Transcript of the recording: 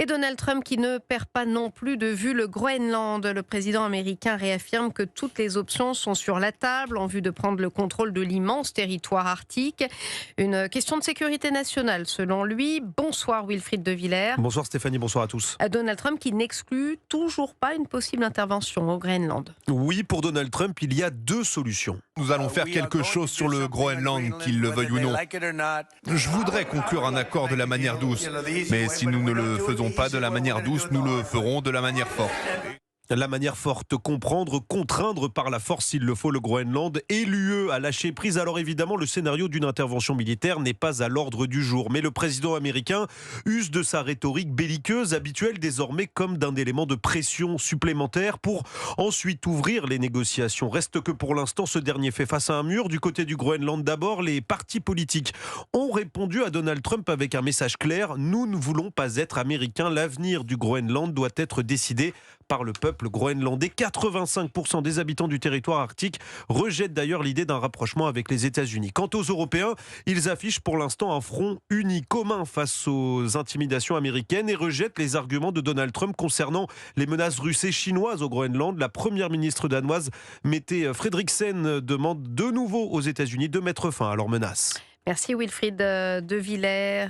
Et Donald Trump qui ne perd pas non plus de vue le Groenland. Le président américain réaffirme que toutes les options sont sur la table en vue de prendre le contrôle de l'immense territoire arctique. Une question de sécurité nationale selon lui. Bonsoir Wilfried de Villers. Bonsoir Stéphanie, bonsoir à tous. Donald Trump qui n'exclut toujours pas une possible intervention au Groenland. Oui, pour Donald Trump, il y a deux solutions. Nous allons faire quelque chose sur le Groenland, qu'il le veuille ou non. Je voudrais conclure un accord de la manière douce, mais si nous ne le faisons pas de la manière douce, nous le ferons de la manière forte. La manière forte, comprendre, contraindre par la force s'il le faut le Groenland et l'UE à lâcher prise. Alors évidemment, le scénario d'une intervention militaire n'est pas à l'ordre du jour. Mais le président américain use de sa rhétorique belliqueuse habituelle désormais comme d'un élément de pression supplémentaire pour ensuite ouvrir les négociations. Reste que pour l'instant, ce dernier fait face à un mur. Du côté du Groenland d'abord, les partis politiques ont répondu à Donald Trump avec un message clair. Nous ne voulons pas être américains. L'avenir du Groenland doit être décidé par le peuple groenlandais. 85% des habitants du territoire arctique rejettent d'ailleurs l'idée d'un rapprochement avec les États-Unis. Quant aux Européens, ils affichent pour l'instant un front uni commun face aux intimidations américaines et rejettent les arguments de Donald Trump concernant les menaces russes et chinoises au Groenland. La première ministre danoise, Mette Frederiksen, demande de nouveau aux États-Unis de mettre fin à leurs menaces. Merci Wilfried de Villers.